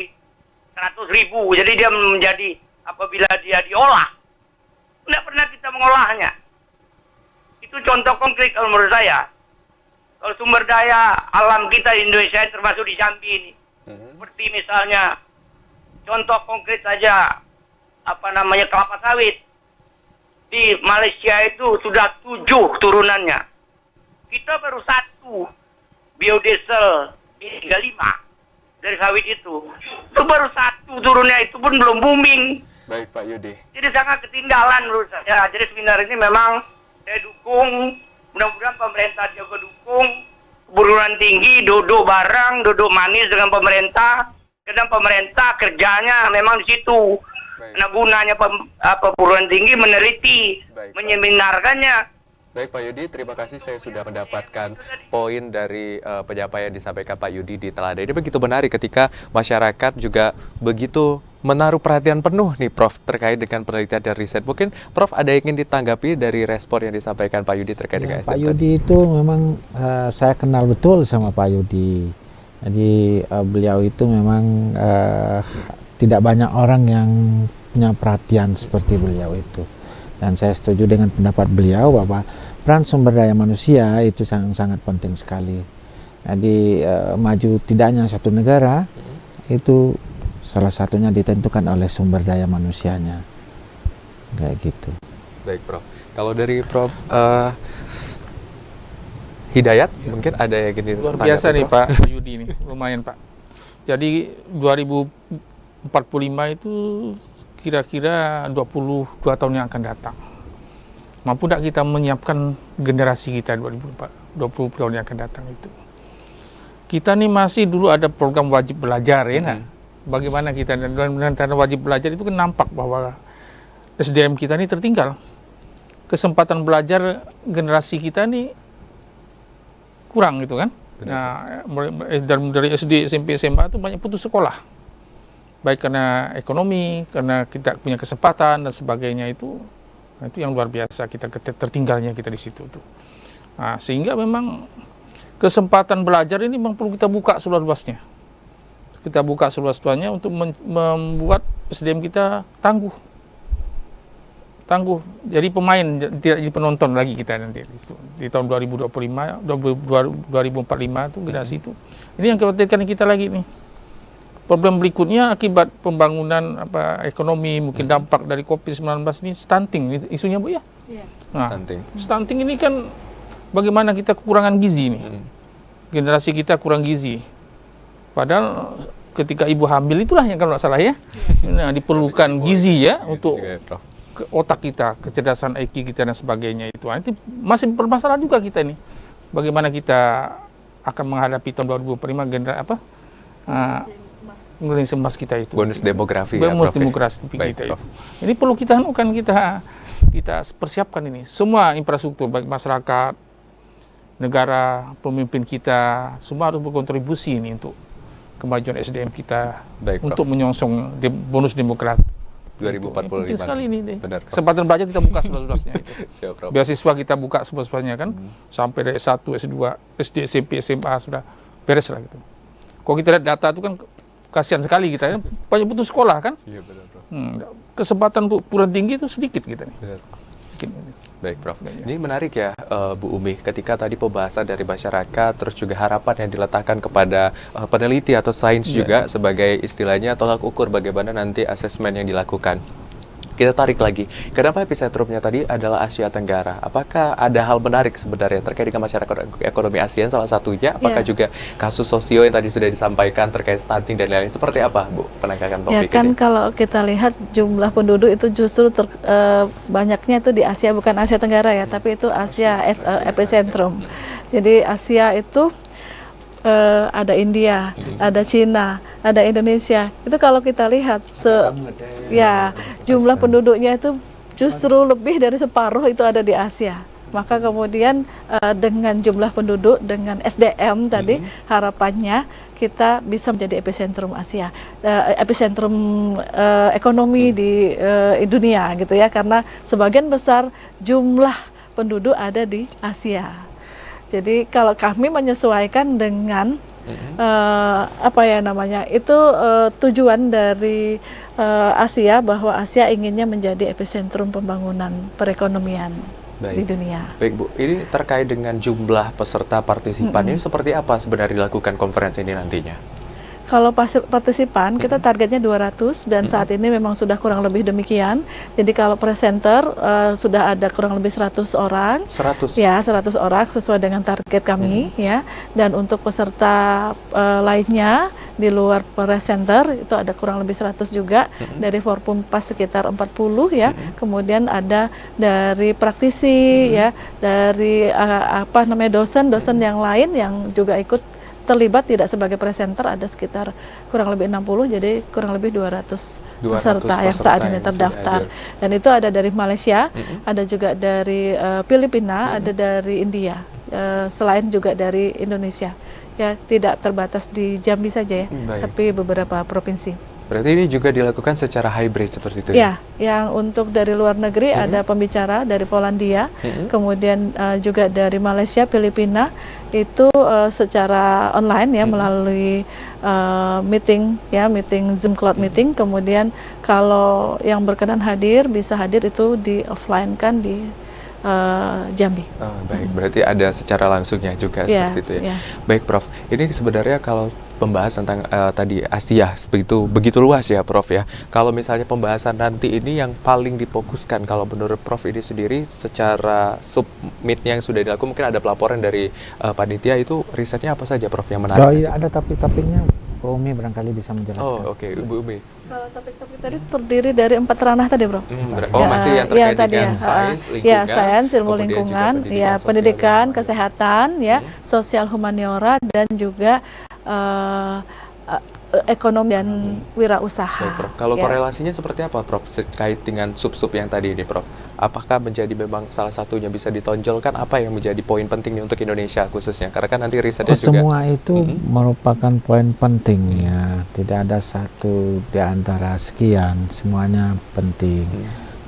100.000, jadi dia menjadi apabila dia diolah, tidak pernah kita mengolahnya. Itu contoh konkret kalau menurut saya. Kalau sumber daya alam kita di Indonesia termasuk di Jambi ini, seperti misalnya contoh konkret saja kelapa sawit. Di Malaysia itu sudah 7 turunannya. Kita baru 1 biodiesel 35 dari sawit itu. Itu baru 1 turunnya, itu pun belum booming. Baik Pak Yudi. Jadi sangat ketinggalan menurut saya. Jadi seminar ini memang saya dukung. Mudah-mudahan pemerintah juga dukung. Perguruan tinggi duduk bareng, duduk manis dengan pemerintah. Karena pemerintah kerjanya memang di situ. Nah gunanya perguruan tinggi meneliti, menyeminarkannya, Baik Pak Yudi, terima kasih saya sudah mendapatkan poin dari penyampaian yang disampaikan Pak Yudi di Teladan. Ini begitu menarik ketika masyarakat juga begitu menaruh perhatian penuh nih Prof terkait dengan penelitian dan riset. Mungkin Prof ada yang ingin ditanggapi dari respon yang disampaikan Pak Yudi terkait dengan Pak SDM Yudi itu memang saya kenal betul sama Pak Yudi. Jadi beliau itu memang tidak banyak orang yang punya perhatian seperti beliau itu. Dan saya setuju dengan pendapat beliau bahwa peran sumber daya manusia itu sangat penting sekali. Jadi maju tidaknya satu negara itu salah satunya ditentukan oleh sumber daya manusianya. Kayak gitu. Baik Prof. Kalau dari Prof Hidayat mungkin ada yang ingin Luar ditanggapi, biasa nih Prof? Pak Yudi nih, lumayan Pak. Jadi 2045 itu kira-kira 22 tahun yang akan datang. Mampu tidak kita menyiapkan generasi kita 20 tahun yang akan datang itu? Kita nih masih dulu ada program wajib belajar ya nggak? Bagaimana kita, dan karena wajib belajar itu kan nampak bahwa SDM kita ini tertinggal. Kesempatan belajar generasi kita nih kurang gitu kan. Nah, dari SD, SMP, SMA itu banyak putus sekolah. Baik karena ekonomi, karena kita punya kesempatan dan sebagainya itu yang luar biasa kita tertinggalnya kita di situ tuh. Nah, sehingga memang kesempatan belajar ini memang perlu kita buka seluas-luasnya. Kita buka seluas-luasnya untuk membuat SDM kita tangguh. Jadi pemain, tidak jadi penonton lagi kita nanti di tahun 2045, 2045 itu generasi itu. Ini yang khawatirkan kita lagi nih. Problem berikutnya akibat pembangunan ekonomi, mungkin dampak dari COVID-19 ini stunting isunya Bu ya. Nah, stunting ini kan bagaimana kita kekurangan gizi nih. Generasi kita kurang gizi. Padahal ketika ibu hamil itulah yang kalau nggak salah ya. Nah, diperlukan gizi ya untuk otak kita, kecerdasan IQ kita dan sebagainya itu. Nanti masih bermasalah juga kita ini. Bagaimana kita akan menghadapi tahun 2045 generasi emas kita itu. Bonus demografi ya, bonus Prof. demografi Baik, kita Prof. itu. Ini perlu kita anukan, kita persiapkan ini. Semua infrastruktur baik masyarakat, negara, pemimpin kita, semua harus berkontribusi ini untuk kemajuan SDM kita. Baik, Prof. Untuk menyongsong bonus demografi. 2045. Penting sekali ini deh. Benar, Prof. Kesempatan belajar kita buka seluas-luasnya itu. Siap, Prof. Beasiswa kita buka seluas-luasnya kan. Sampai dari S1, S2, SD, SMP, SMA sudah beres lah gitu. Kalau kita lihat data itu kan kasihan sekali kita, banyak putus sekolah kan. Iya, benar, Prof. Kesempatan untuk perguruan tinggi itu sedikit kita nih. Benar. Sedikit. Baik, Prof. Ini menarik ya, Bu Umi, ketika tadi pembahasan dari masyarakat, terus juga harapan yang diletakkan kepada peneliti atau sains juga sebagai istilahnya tolak ukur bagaimana nanti asesmen yang dilakukan. Kita tarik lagi, kenapa epicentrumnya tadi adalah Asia Tenggara? Apakah ada hal menarik sebenarnya terkait dengan masyarakat ekonomi ASEAN salah satunya? Apakah juga kasus sosio yang tadi sudah disampaikan terkait stunting dan lain-lain? Seperti apa, Bu, penegakan topik Ya kan ini? kalau kita lihat jumlah penduduk itu justru banyaknya itu di Asia, bukan Asia Tenggara ya, tapi itu Asia epicentrum. Jadi Asia itu ada India, ada Cina, ada Indonesia. Itu kalau kita lihat jumlah penduduknya itu justru lebih dari separuh itu ada di Asia. Maka kemudian dengan jumlah penduduk, dengan SDM tadi, harapannya kita bisa menjadi epicentrum Asia, epicentrum ekonomi di dunia gitu ya, karena sebagian besar jumlah penduduk ada di Asia. Jadi kalau kami menyesuaikan dengan tujuan dari Asia, bahwa Asia inginnya menjadi epicentrum pembangunan perekonomian di dunia. Baik, Bu, ini terkait dengan jumlah peserta partisipan ini seperti apa sebenarnya dilakukan konferensi ini nantinya? Kalau partisipan kita targetnya 200 dan saat ini memang sudah kurang lebih demikian. Jadi kalau presenter sudah ada kurang lebih 100 orang. 100? Ya, 100 orang sesuai dengan target kami ya. Dan untuk peserta lainnya di luar presenter itu ada kurang lebih 100 juga. Dari Forum PAS sekitar 40 ya. Kemudian ada dari praktisi ya, dari dosen yang lain yang juga ikut terlibat tidak sebagai presenter ada sekitar kurang lebih 60, jadi kurang lebih 200 peserta yang saat ini terdaftar. Dan itu ada dari Malaysia, ada juga dari Filipina, ada dari India, selain juga dari Indonesia. Ya, tidak terbatas di Jambi saja ya, tapi beberapa provinsi. Berarti ini juga dilakukan secara hybrid seperti itu? Ya, yang untuk dari luar negeri ada pembicara dari Polandia, kemudian juga dari Malaysia, Filipina, itu secara online ya, melalui meeting ya, meeting Zoom Cloud meeting. Kemudian kalau yang berkenan hadir bisa hadir itu di offline kan di Jambi. Oh, baik, berarti ada secara langsungnya juga seperti itu ya. Baik, Prof. Ini sebenarnya kalau pembahasan tentang tadi Asia begitu luas ya, Prof ya. Kalau misalnya pembahasan nanti ini yang paling difokuskan, kalau menurut Prof ini sendiri secara submitnya yang sudah dilakukan, mungkin ada pelaporan dari panitia, itu risetnya apa saja, Prof, yang menarik? Oh iya, ada topik-topiknya. Bu Umi barangkali bisa menjelaskan. Oh, oke, Bu Umi. Kalau topik-topik tadi terdiri dari 4 ranah tadi, Bro. Masih yang terkait dengan sains, lingkungan. Ya, sains, ilmu lingkungan, ya, pendidikan, kesehatan, ya, sosial humaniora, dan juga ekonomi dan wirausaha. Prof. Kalau korelasinya seperti apa, Prof, terkait dengan sub-sub yang tadi ini, Prof? Apakah menjadi memang salah satunya bisa ditonjolkan, apa yang menjadi poin penting untuk Indonesia khususnya? Karena kan nanti risetnya juga... Semua itu merupakan poin penting ya. Tidak ada satu di antara sekian, semuanya penting.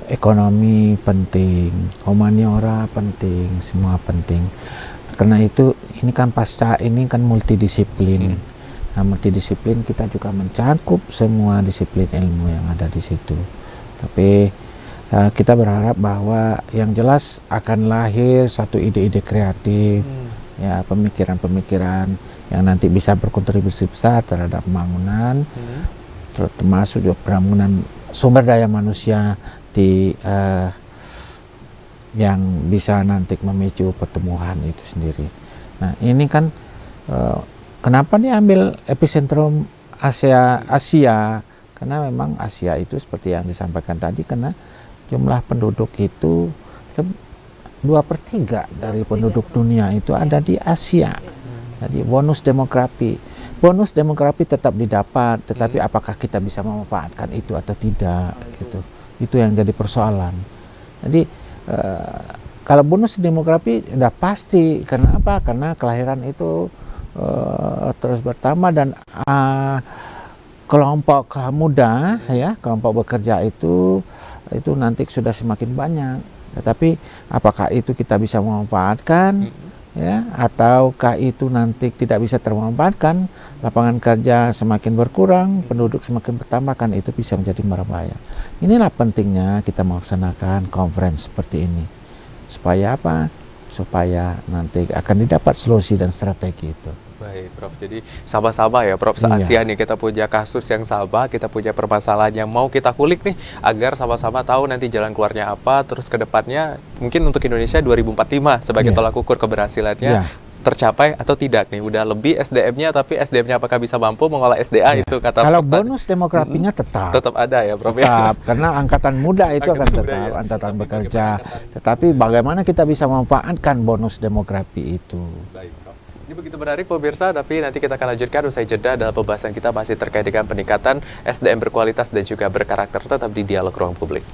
Ekonomi penting, humaniora penting, semua penting. Karena itu ini kan pasca ini kan multidisiplin. Nah, multidisiplin kita juga mencakup semua disiplin ilmu yang ada di situ. Tapi kita berharap bahwa yang jelas akan lahir satu ide-ide kreatif, ya, pemikiran-pemikiran yang nanti bisa berkontribusi besar terhadap pembangunan, termasuk juga pembangunan sumber daya manusia di yang bisa nanti memicu pertumbuhan itu sendiri. Nah, ini kan kenapa diambil epicentrum Asia? Karena memang Asia itu seperti yang disampaikan tadi, karena jumlah penduduk itu 2/3 dari penduduk dunia itu ada di Asia. Jadi bonus demografi tetap didapat, tetapi apakah kita bisa memanfaatkan itu atau tidak, gitu. Itu yang jadi persoalan. Jadi kalau bonus demografi sudah pasti, karena apa? Karena kelahiran itu terus bertambah, dan kelompok muda ya, kelompok bekerja itu nanti sudah semakin banyak. Tetapi apakah itu kita bisa memanfaatkan ya, ataukah itu nanti tidak bisa termanfaatkan? Lapangan kerja semakin berkurang, penduduk semakin bertambah, kan itu bisa menjadi berbahaya. Inilah pentingnya kita melaksanakan conference seperti ini. Supaya apa? Supaya nanti akan didapat solusi dan strategi itu. Baik, Prof. Jadi sama-sama ya, Prof. Se-Asia nih kita punya kasus yang sama, kita punya permasalahan yang mau kita kulik nih, agar sama-sama tahu nanti jalan keluarnya apa, terus ke depannya mungkin untuk Indonesia 2045 sebagai tolak ukur keberhasilannya tercapai atau tidak nih. Udah lebih SDM-nya, tapi SDM-nya apakah bisa mampu mengolah SDA itu kata. Kalau bonus demografinya tetap ada ya, Prof. Tetap, karena angkatan muda itu akan tetap, angkatan bekerja. Tetapi bagaimana kita bisa memanfaatkan bonus demografi itu? Baik, Prof. Ini begitu menarik pemirsa, tapi nanti kita akan lanjutkan usai jeda. Dalam pembahasan kita masih terkait dengan peningkatan SDM berkualitas dan juga berkarakter, tetap di Dialog Ruang Publik.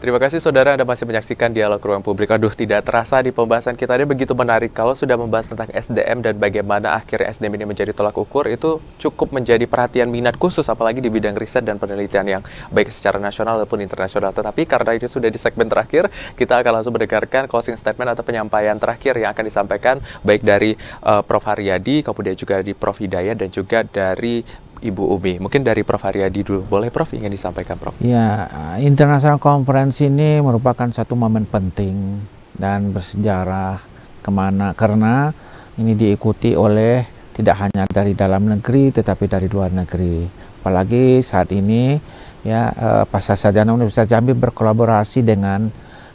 Terima kasih saudara, Anda masih menyaksikan Dialog Ruang Publik. Aduh, tidak terasa di pembahasan kita ini begitu menarik. Kalau sudah membahas tentang SDM dan bagaimana akhirnya SDM ini menjadi tolak ukur, itu cukup menjadi perhatian minat khusus, apalagi di bidang riset dan penelitian yang baik secara nasional maupun internasional. Tetapi karena ini sudah di segmen terakhir, kita akan langsung mendengarkan closing statement atau penyampaian terakhir yang akan disampaikan baik dari Prof. Haryadi, kemudian juga dari Prof. Hidayat, dan juga dari Ibu Umi. Mungkin dari Prof. Haryadi dulu. Boleh, Prof, ingin disampaikan, Prof? Ya, International Conference ini merupakan satu momen penting dan bersejarah karena ini diikuti oleh tidak hanya dari dalam negeri tetapi dari luar negeri. Apalagi saat ini ya Pasca Sarjana Universitas Jambi berkolaborasi dengan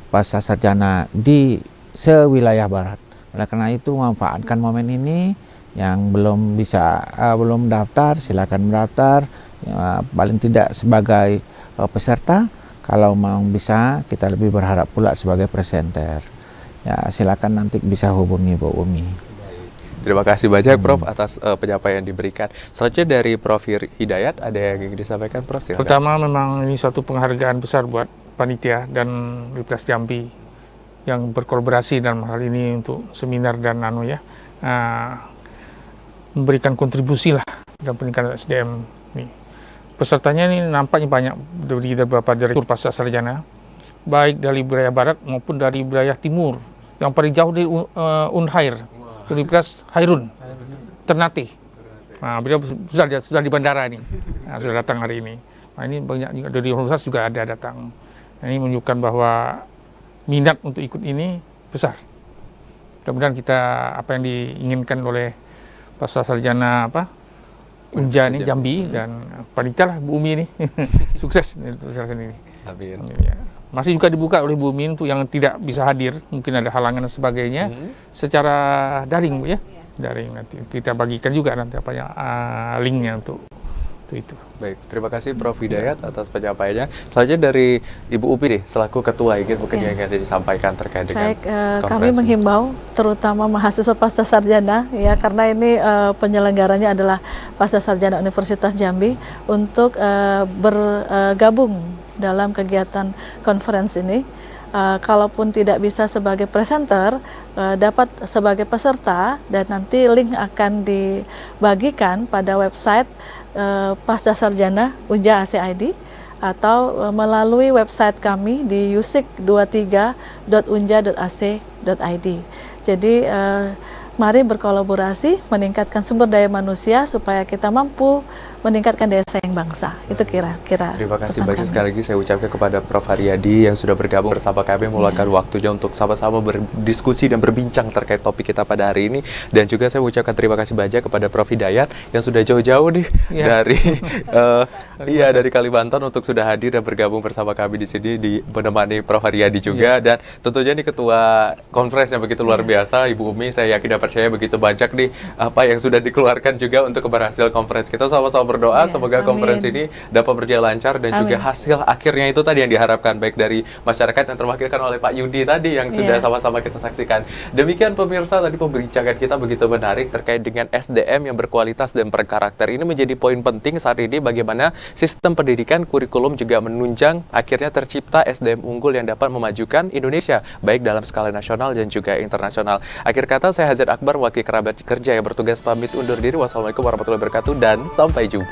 Pasca Sarjana di sewilayah barat. Oleh karena itu memanfaatkan momen ini, yang belum belum daftar silakan mendaftar, ya, paling tidak sebagai peserta. Kalau mau bisa, kita lebih berharap pula sebagai presenter. Ya silakan nanti bisa hubungi Bu Umi. Terima kasih banyak Prof atas penyampaian yang diberikan. Selanjutnya dari Prof Hidayat, ada yang ingin disampaikan Prof? Silakan. Pertama, memang ini suatu penghargaan besar buat panitia dan Universitas Jambi yang berkolaborasi dalam hal ini untuk seminar dan memberikan kontribusi lah dalam peningkatan SDM ini. Pesertanya ini nampaknya banyak dari beberapa direktur pasca sarjana, baik dari wilayah barat maupun dari wilayah timur. Yang paling jauh dari Unhair, Universitas Hairun, Ternate. Nah, beliau sudah di bandara ini, sudah datang hari ini. Nah, ini banyak juga dari universitas juga ada datang. Nah, ini menunjukkan bahwa minat untuk ikut ini besar. Mudah-mudahan kita apa yang diinginkan oleh pasca sarjana Unja ini Jambi dan panitia lah Bu Umi ini sukses untuk ini. Amin. Ya. Masih juga dibuka oleh Bu Umi untuk yang tidak bisa hadir, mungkin ada halangan dan sebagainya, secara daring Bu ya. Daring nanti kita bagikan juga nanti linknya untuk itu. Baik, terima kasih Prof Hidayat atas penyampaiannya. Selanjutnya dari Ibu Upi nih, selaku ketua, mungkin yang ingin disampaikan terkait dengan kami menghimbau terutama mahasiswa pasca sarjana ya, karena ini penyelenggaranya adalah Pasca Sarjana Universitas Jambi untuk bergabung dalam kegiatan conference ini. Kalaupun tidak bisa sebagai presenter, dapat sebagai peserta, dan nanti link akan dibagikan pada website Pasca Sarjana Unja ACID atau melalui website kami di usik23.unja.ac.id. Jadi mari berkolaborasi meningkatkan sumber daya manusia supaya kita mampu meningkatkan daya saing bangsa. Itu kira-kira. Terima kasih banyak sekali lagi saya ucapkan kepada Prof Haryadi yang sudah bergabung bersama kami, meluangkan waktunya untuk sama-sama berdiskusi dan berbincang terkait topik kita pada hari ini. Dan juga saya ucapkan terima kasih banyak kepada Prof Hidayat yang sudah jauh-jauh nih dari Kalimantan untuk sudah hadir dan bergabung bersama kami di sini menemani Prof Haryadi juga. Dan tentunya ini ketua conference yang begitu luar biasa, Ibu Umi, saya yakin dan percaya begitu banyak nih apa yang sudah dikeluarkan juga untuk keberhasilan conference kita. Sama-sama berdoa semoga conference ini dapat berjalan lancar dan juga hasil akhirnya itu tadi yang diharapkan baik dari masyarakat yang terwakilkan oleh Pak Yudi tadi yang sudah sama-sama kita saksikan. Demikian pemirsa, tadi pembincangan kita begitu menarik terkait dengan SDM yang berkualitas dan berkarakter. Ini menjadi poin penting saat ini, bagaimana sistem pendidikan kurikulum juga menunjang akhirnya tercipta SDM unggul yang dapat memajukan Indonesia baik dalam skala nasional dan juga internasional. Akhir kata, saya Hazard Akbar, wakil kerabat kerja yang bertugas pamit undur diri. Wassalamualaikum warahmatullahi wabarakatuh dan sampai jumpa.